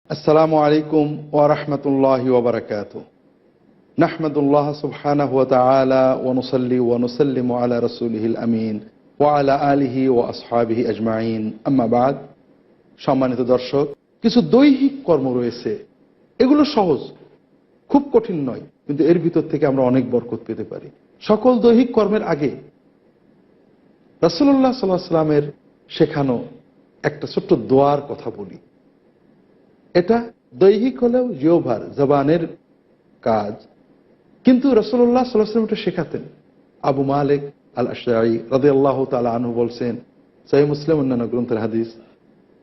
আসসালামু আলাইকুম ওয়া রাহমাতুল্লাহি ওয়া বারাকাতুহু। নাহমাদুল্লাহ সুবহানাহু ওয়া তাআলা ওয়া নুসাল্লি ওয়া নুসাল্লিমু আলা রাসূলিহিল আমিন ওয়া আলা আলিহি ওয়া আসহাবিহি আজমাইন। আম্মা বাদ। সম্মানিত দর্শক, কিছু দৈহিক কর্ম রয়েছে, এগুলো সহজ, খুব কঠিন নয়, কিন্তু এর ভিতর থেকে আমরা অনেক বরকত পেতে পারি। সকল দৈহিক কর্মের আগে রাসূলুল্লাহ সাল্লাল্লাহু আলাইহি ওয়াসাল্লামের শেখানো একটা ছোট্ট দোয়ার কথা বলি। এটা দৈহিক হলেও জিহ্বার জবানের কাজ, কিন্তু রাসূলুল্লাহ সাল্লাল্লাহু আলাইহি ওয়াসাল্লাম এটা শেখাতেন। আবু মালিক আল আশআরী রাদিয়াল্লাহু তাআলা আনহু বলছেন, সহিহ মুসলিম অন্যান্য গ্রন্থের হাদিস,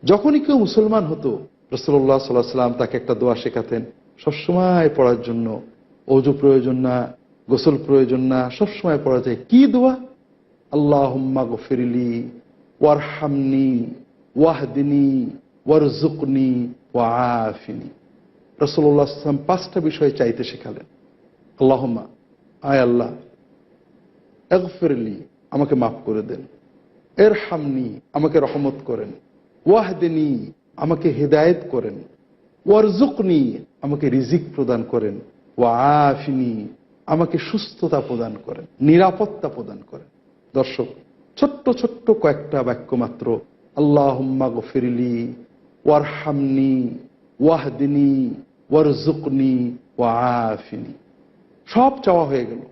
যখনই কেউ মুসলমান হতো রাসূলুল্লাহ সাল্লাল্লাহু আলাইহি ওয়াসাল্লাম তাকে একটা দোয়া শেখাতেন, সবসময় পড়ার জন্য। ওযু প্রয়োজন না, গোসল প্রয়োজন না, সবসময় পড়া যায়। কি দোয়া? আল্লাহুম্মা গফিরলি ওয়ারহামনি ওয়াহদিনি ওয়ারযুকনি ওয়াআফিনি। রাসূলুল্লাহ সাল্লাল্লাহু আলাইহি ওয়াসাল্লাম পাঁচটা বিষয় চাইতে শেখালেন। আল্লাহুম্মা, আয় আল্লাহ, ইগফিরলি, আমাকে মাফ করে দেন, ইরহামনি, আমাকে রহমত করেন, ওয়াহদিনি, আমাকে হেদায়েত করেন, ওয়ারযুকনি, আমাকে রিজিক প্রদান করেন, ওয়াআফিনি, আমাকে সুস্থতা প্রদান করেন, নিরাপত্তা প্রদান করেন। দর্শক, ছোট্ট ছোট্ট কয়েকটা বাক্য মাত্র। আল্লাহুম্মা গফিরলি ওয়ারহামনি ওয়াহদিনি ওয়ারযুকনি ওয়াআফিনি। সব চাওয়া হয়ে গেল।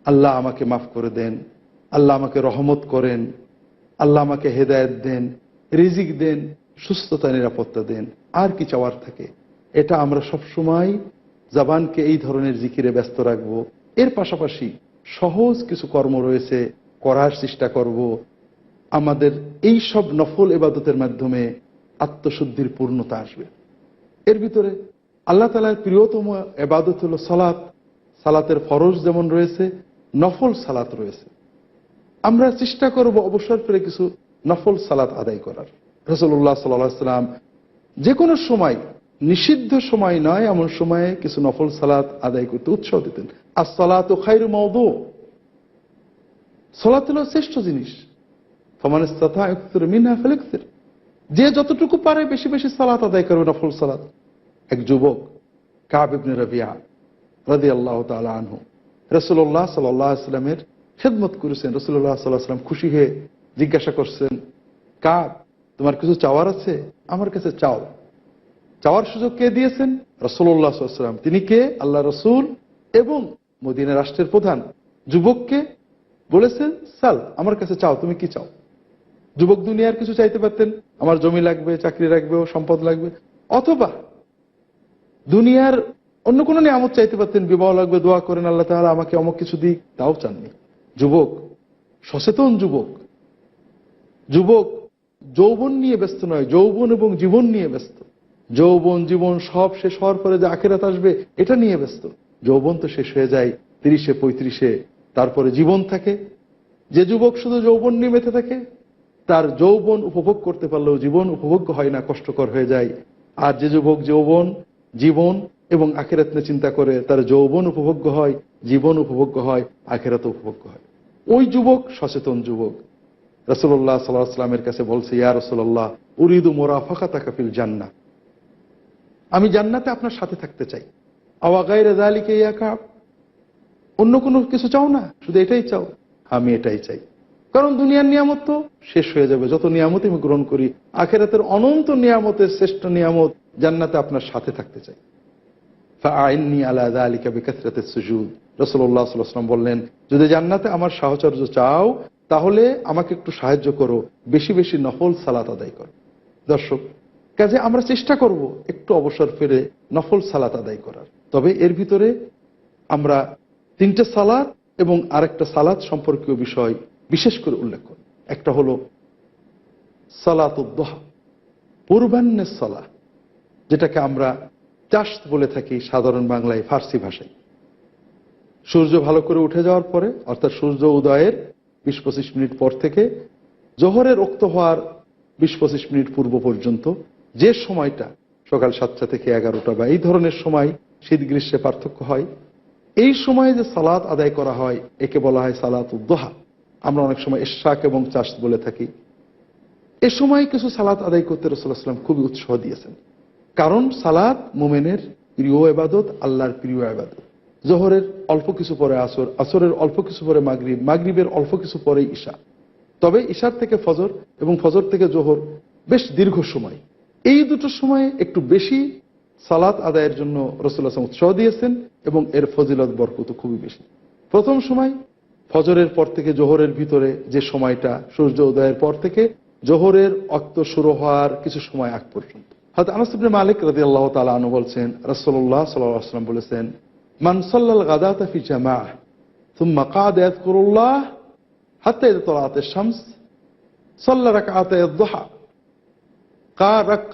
আল্লাহ আমাকে মাফ করে দেন, আল্লাহ আমাকে রহমত করেন, আল্লাহ আমাকে হেদায়েত দেন, রিজিক দেন, সুস্থতা নিরাপত্তা দেন। আর কি চাওয়ার থাকে? এটা আমরা সবসময় জবানকে এই ধরনের জিকিরে ব্যস্ত রাখবো। এর পাশাপাশি সহজ কিছু কর্ম রয়েছে, করার চেষ্টা করব। আমাদের এই সব নফল ইবাদতের মাধ্যমে আত্মশুদ্ধির পূর্ণতা আসবে। এর ভিতরে আল্লাহ তাআলার প্রিয়তম ইবাদত হলো সালাত। সালাতের ফরজ যেমন রয়েছে, নফল সালাত রয়েছে। আমরা চেষ্টা করব অবসর পেলে কিছু নফল সালাত আদায় করার। রাসূলুল্লাহ সাল্লাল্লাহু আলাইহি ওয়াসাল্লাম যে কোনো সময়, নিষিদ্ধ সময় নয় এমন সময়ে কিছু নফল সালাত আদায় করতে উৎসাহ দিতেন। আস-সালাতু খায়রু মাওদু, সালাত হলো শ্রেষ্ঠ জিনিস। ফামান ইসতাতা ইকসির মিনহা ফালিকসির, যে যতটুকু পারে বেশি বেশি সালাত আদায় করবে, নফল সালাত। এক যুবক কাব ইবনে রাবিয়া রাদিয়াল্লাহু তাআলা আনহু রাসূলুল্লাহ সাল্লাল্লাহু আলাইহি ওয়াসাল্লামের খেদমত করেছেন। রাসূলুল্লাহ সাল্লাল্লাহু আলাইহি ওয়াসাল্লাম খুশি হয়ে জিজ্ঞাসা করছেন, কাব, তোমার কিছু চাওয়ার আছে? আমার কাছে চাও। চাওয়ার সুযোগ কে দিয়েছেন? রাসূলুল্লাহ সাল্লাল্লাহু আলাইহি ওয়াসাল্লাম। তিনি কে? আল্লাহ রাসূল এবং মদিনা রাষ্ট্রের প্রধান। যুবককে বলেছেন, সাল, আমার কাছে চাও, তুমি কি চাও? যুবক দুনিয়ার কিছু চাইতে পারতেন, আমার জমি লাগবে, চাকরি লাগবে, সম্পদ লাগবে, অথবা দুনিয়ার অন্য কোনো নিয়ামত চাইতে পারতেন, বিবাহ লাগবে, দোয়া করেন আল্লাহ তাআলা আমাকে অমুক কিছু দিক, তাও চাননি। যুবক, সচেতন যুবক, যুবক যৌবন নিয়ে ব্যস্ত নয়, যৌবন এবং জীবন নিয়ে ব্যস্ত। যৌবন জীবন সব শেষ হওয়ার পরে যে আখিরাত আসবে এটা নিয়ে ব্যস্ত। যৌবন তো শেষ হয়ে যায় 30-35, তারপরে জীবন থাকে। যে যুবক শুধু যৌবন নিয়ে মেতে থাকে, তার যৌবন উপভোগ করতে পারলেও জীবন উপভোগ্য হয় না, কষ্টকর হয়ে যায়। আর যে যুবক যৌবন, জীবন এবং আখিরাত নিয়ে চিন্তা করে, তার যৌবন উপভোগ্য হয়, জীবন উপভোগ্য হয়, আখিরাত উপভোগ্য হয়। ওই যুবক সচেতন যুবক। রাসূলুল্লাহ সাল্লাল্লাহু আলাইহি ওয়াসাল্লামের কাছে বলছে, ইয়া রাসূলুল্লাহ, উরিদু মুরাফাকাতাকা ফিল জান্নাহ, আমি জান্নাতে আপনার সাথে থাকতে চাই। আওয়া গায়রা যালিকা ইয়া কাব, অন্য কোনো কিছু চাও না, শুধু এটাই চাও? আমি এটাই চাই, কারণ দুনিয়ার নিয়ামত তো শেষ হয়ে যাবে, যত নিয়ামত আমি গ্রহণ করি। আখিরাতের অনন্ত নিয়ামতের শ্রেষ্ঠ নিয়ামত জান্নাতে আপনার সাথে থাকতে চাই। ফাআইন্নি আলা যালিকা বিকাসরাতিস সুজুদ। রাসূলুল্লাহ সাল্লাল্লাহু আলাইহি ওয়াসাল্লাম বললেন, যদি জান্নাতে আমার সাহচর্য চাও, তাহলে আমাকে একটু সাহায্য করো, বেশি বেশি নফল সালাত আদায় করো। দর্শক, কাজে আমরা চেষ্টা করব একটু অবসর ফেলে নফল সালাত আদায় করার। তবে এর ভিতরে আমরা 3টে সালাত এবং আরেকটা সালাত সম্পর্কীয় বিষয় বিশেষ করে উল্লেখ করি। একটা হলো সালাতুদ দুহা, পূর্বাহ্নের সালাহ, যেটাকে আমরা চাশত বলে থাকি সাধারণ বাংলায়, ফার্সি ভাষায়। সূর্য ভালো করে উঠে যাওয়ার পরে, অর্থাৎ সূর্য উদয়ের 20-25 মিনিট পর থেকে জোহরের ওক্ত হওয়ার 20-25 মিনিট পূর্ব পর্যন্ত, যে সময়টা সকাল 7টা থেকে 11টা বা এই ধরনের সময়, শীত গ্রীষ্মে পার্থক্য হয়, এই সময়ে যে সালাত আদায় করা হয় একে বলা হয় সালাতুদ দুহা। আমরা অনেক সময় ইশরাক এবং চাশত বলে থাকি। এ সময় কিছু সালাত আদায় করতে রাসূলুল্লাহ সাল্লাল্লাহু আলাইহি ওয়াসাল্লাম খুবই উৎসাহ দিয়েছেন। কারণ সালাত মুমিনের প্রিয় ইবাদত, আল্লাহর প্রিয় ইবাদত। জোহরের অল্প কিছু পরে আসর, আসরের অল্প কিছু পরে মাগরিব, মাগরিবের অল্প কিছু পরে ঈশা। তবে ঈশার থেকে ফজর এবং ফজর থেকে জোহর বেশ দীর্ঘ সময়। এই দুটো সময়ে একটু বেশি সালাত আদায়ের জন্য রাসূলুল্লাহ সাল্লাল্লাহু আলাইহি ওয়াসাল্লাম উৎসাহ দিয়েছেন এবং এর ফজিলত বরকত খুবই বেশি। প্রথম সময় ফজরের পর থেকে জোহরের ভিতরে যে সময়টা, সূর্য উদয়ের পর থেকে জোহরের ওয়াক্ত শুরু হওয়ার কিছু সময় আগ পর্যন্ত। হযরত আনাস ইবনে মালিক রাদিয়াল্লাহু তাআলা আনহু বলছেন, রাসূলুল্লাহ সাল্লাল্লাহু আলাইহি ওয়াসাল্লাম বলেছেন, মান সাল্লাল গাদাতা ফি জামাআহ সুম্মা ক্বাদা ইয়াযকুরুল্লাহ হাত্তা ইযা তালাআতিশ শামস সাল্লা রাকআতাই আয-দুহা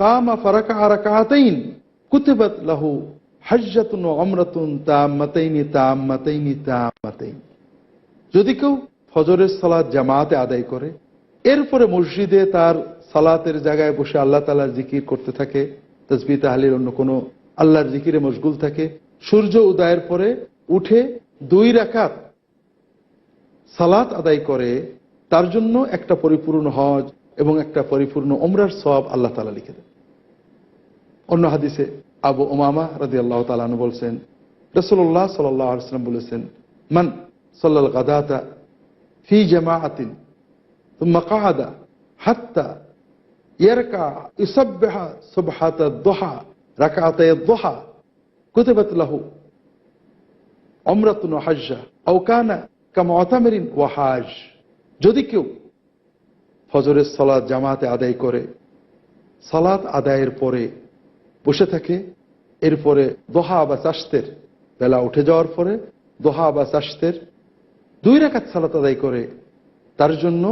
কামা ফারাকা'a রাকআতাইন কুতিবাত লাহু হাজ্জাতুন ওয়া উমরাতুন তাম্মাতাইনি তাম্মাতাইনি তাম্মাতাইন। যদি কেউ ফজরের সালাত জামাতে আদায় করে, এরপরে মসজিদে তার সালাতের জায়গায় বসে আল্লাহ তাআলার জিকির করতে থাকে, তাসবিহ তাহলিল অন্য কোনো আল্লাহর জিকিরে মশগুল থাকে, সূর্য উদয়ের পরে উঠে 2 রাকাত সালাত আদায় করে, তার জন্য একটা পরিপূর্ণ হজ এবং একটা পরিপূর্ণ উমরার সওয়াব আল্লাহ তাআলা লিখে দেন। অন্য হাদিসে আবু উমামা রাদিয়াল্লাহু তাআলা আনহু বলছেন, রাসূলুল্লাহ সাল্লাল্লাহু আলাইহি ওয়াসাল্লাম বলেছেন, মান সাল্লাল গাদাতা ফি জামাআতিন সুম্মা ক্বাদা হাত্তা ইয়ারকা ইউসাব্বিহা সুবহাতাদ দুহা রাকআতায়াদ দুহা কুতিবাত লাহু উমরাতুন ওয়া হাজ্জা আও কানা কামুতামিরিন ওয়া হাজ। যদি কেউ ফজরের সালাত জামাতে আদায় করে, সালাত আদায়ের পরে বসে থাকে, এরপরে দোহা বা চাশতের বেলা উঠে যাওয়ার পরে দোহা বা চাশতের 2 রাকাত সালাত আদায় করে, তার জন্য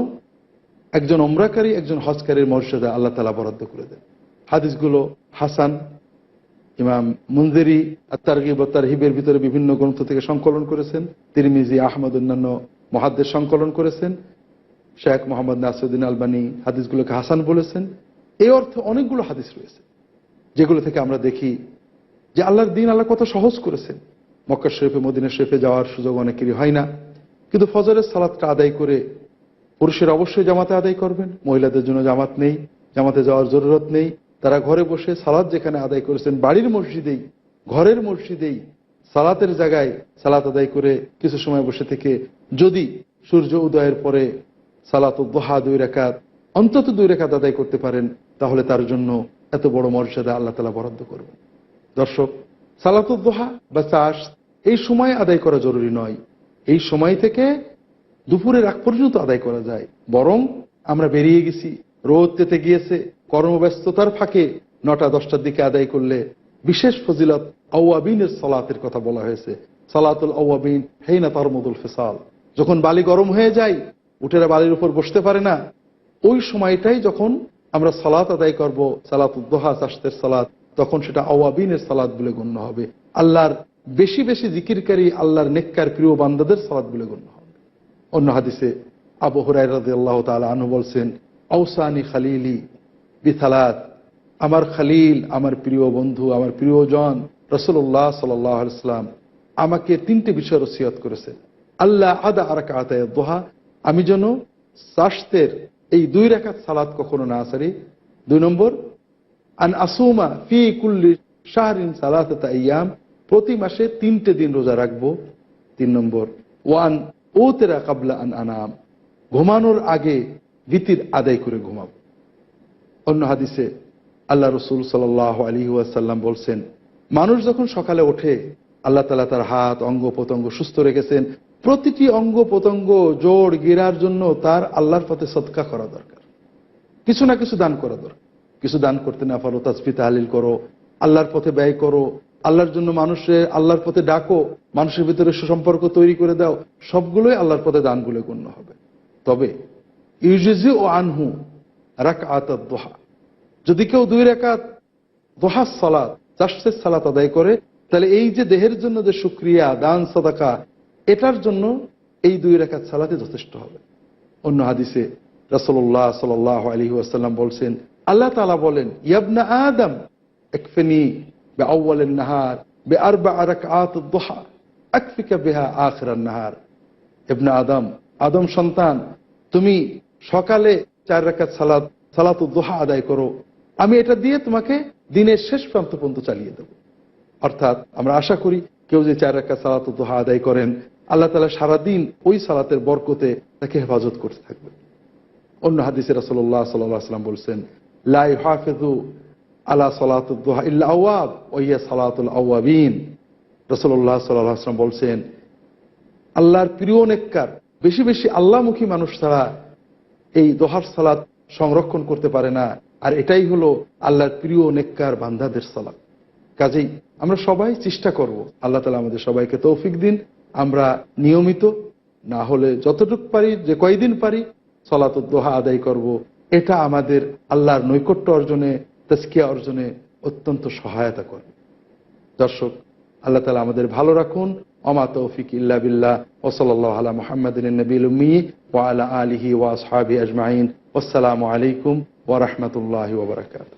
একজন উমরাকারী একজন হজকারীর মর্যাদা আল্লাহ তাআলা বরাদ্দ করে দেন। হাদিসগুলো হাসান। ইমাম মুনজিরি আত-তারগিব ওয়া তারহিবের ভিতরে বিভিন্ন গ্রন্থ থেকে সংকলন করেছেন। তিরমিজি, আহমদ অন্যান্য মুহাদ্দিস সংকলন করেছেন। শেখ মোহাম্মদ নাসিরউদ্দিন আলবানী হাদিসগুলোকে হাসান বলেছেন। এই অর্থে অনেকগুলো হাদিস রয়েছে যেগুলো থেকে আমরা দেখি যে আল্লাহর দ্বীন আল্লাহ কত সহজ করেছেন। মক্কা শরীফে, মদিনা শরীফে যাওয়ার সুযোগ অনেকেরই হয় না, কিন্তু ফজরের সালাতটা আদায় করে পুরুষেরা অবশ্যই জামাতে আদায় করবেন। মহিলাদের জন্য জামাত নেই, জামাতে যাওয়ার জরুরত নেই। তারা ঘরে বসে সালাত যেখানে আদায় করেছেন, বাড়ির মসজিদেই, ঘরের মসজিদেই সালাতের জায়গায় সালাত আদায় করে কিছু সময় বসে থেকে যদি সূর্য উদয়ের পরে সালাতুদ দুহা 2 রাকাত, অন্তত 2 রাকাত আদায় করতে পারেন, তাহলে তার জন্য এত বড় মর্যাদা আল্লাহ তাআলা বরাদ্দ করবেন। দর্শক, সালাতুদ দুহা বা চাশ এই সময় আদায় করা জরুরি নয়। এই সময় থেকে দুপুরের আগ পর্যন্ত আদায় করা যায়। বরং আমরা বেরিয়ে গেছি, রোদ তেতে গিয়েছে, কর্মব্যস্ততার ফাঁকে 9টা-10টার দিকে আদায় করলে বিশেষ ফজিলত আওয়াবিনের সালাতের কথা বলা হয়েছে। সালাতুল আওয়াবিন হিনা তারমুদুল ফিসাল, যখন বালি গরম হয়ে যায়, উটেরা বালির উপর বসতে পারে না, ওই সময়টাই যখন আমরা সালাত আদায় করব, সালাতুদ দুহা, চাশতের সালাত, তখন সেটা আওয়াবিনের সালাত বলে গণ্য হবে। আল্লাহর বেশি বেশি জিকিরকারী, আল্লাহর নেককার প্রিয় বান্দাদের সালাত বলে গণ্য হবে। অন্য হাদিসে আবু হুরায়রা রাদিয়াল্লাহু তাআলা আনহু বলছেন, আওসানি খালিলি বিসালাত, আমার খালিল, আমার প্রিয় বন্ধু, আমার প্রিয়জন রাসূলুল্লাহ সাল্লাল্লাহু আলাইহি ওয়াসাল্লাম আমাকে 3টে বিষয় ওসিয়ত করেছেন। আল্লাহ আদা রাকআতায়াদ দুহা, আমি যেন চাশতের এই 2 রাকাত সালাত কখনো না ছাড়ি। 2 নম্বর, আন আসুমা ফি কুল্লি শাহরিন সালাসাতা আইয়াম, প্রতি মাসে 3টে দিন রোজা রাখবো। 3 নম্বর, ওয়ান উতরা ক্বাবলা আন আনাম, ঘুমানোর আগে বিতির আদায় করে ঘুমাবো। অন্য হাদিসে আল্লাহ রাসূল সাল্লাল্লাহু আলাইহি ওয়াসাল্লাম বলছেন, মানুষ যখন সকালে ওঠে, আল্লাহ তাআলা তার হাত, অঙ্গ প্রত্যঙ্গ সুস্থ রেখেছেন। প্রতিটি অঙ্গ প্রত্যঙ্গ জোড় গিরার জন্য তার আল্লাহর পথে সদকা করা দরকার, কিছু না কিছু দান করা দরকার। কিছু দান করতে না পারো, তাসবিহ তাহলিল করো, আল্লাহর পথে ব্যয় করো, আল্লাহর জন্য মানুষের আল্লাহর পথে ডাকো, মানুষের ভিতরে সুসম্পর্ক তৈরি করে দাও, সবগুলোই আল্লাহর পথে দানগুলো গণ্য হবে। তবে ইউজিজু আনহু রাকআতাদ দুহা, যদি কেউ 2 রাকাত দুহার সালাত, চাশতের সালাত আদায় করে, তাহলে এই যে দেহের জন্য যে শুকরিয়া, দান, সাদাকা, এটার জন্য এই 2 রাকাত সালাতে যথেষ্ট হবে। অন্য হাদিসে রাসূলুল্লাহ সাল্লাল্লাহু আলাইহি ওয়াসাল্লাম বলছেন, আল্লাহ তাআলা বলেন, ইয়া আদম ইকফিনি বিআউয়ালিন নাহার বিআরবা'a রাকআতিদ দুহা আকফিকা বিহা আখিরান নাহার। ইবনে আদম, আদম সন্তান, তুমি সকালে 4 রাকাত সালাতুদ দুহা আদায় করো, আমি এটা দিয়ে তোমাকে দিনের শেষ প্রান্ত পর্যন্ত চালিয়ে দেব। অর্থাৎ আমরা আশা করি কেউ যে 4 রাকাত সালাতুদ দুহা আদায় করেন, আল্লাহ তাআলা সারাদিন ওই সালাতের বরকতে তাকে হেফাজত করতে থাকবে। অন্য হাদিসে রাসূলুল্লাহ সাল্লাল্লাহু আলাইহি ওয়াসাল্লাম বলছেন, লা ইউহাফিযু আলা সালাতুদ দুহা ইল্লা আওয়াব ওয়া হিয়া সালাতুল আওয়াবিন। রাসূলুল্লাহ সাল্লাল্লাহু আলাইহি ওয়াসাল্লাম বলছেন, আল্লাহর প্রিয় নেককার বেশি বেশি আল্লাহমুখী মানুষ ছাড়া এই দোহার সালাত সংরক্ষণ করতে পারে না, আর এটাই হলো আল্লাহর প্রিয় নেককার বান্দাদের সালাত। কাজেই আমরা সবাই চেষ্টা করব, আল্লাহ তাআলা আমাদের সবাইকে তৌফিক দিন, আমরা নিয়মিত না হলে যতটুকু পারি, যে কয়দিন পারি সালাতুদ দুহা আদায় করব। এটা আমাদের আল্লাহর নৈকট্য অর্জনে, তাজকিয়া অর্জনে অত্যন্ত সহায়তা করবে। দর্শক, আল্লাহ তাআলা আমাদের ভালো রাখুন। ওমা তৌফিক ইল্লা বিল্লাহ ওয়া সাল্লাল্লাহু আলা মুহাম্মাদিন নবিয়্যিল উম্মি ওয়া আলা আলিহি ওয়া আসহাবিহি আজমাইন। আসসালামু আলাইকুম ওয়া রাহমাতুল্লাহি ওয়া বারাকাতুহু।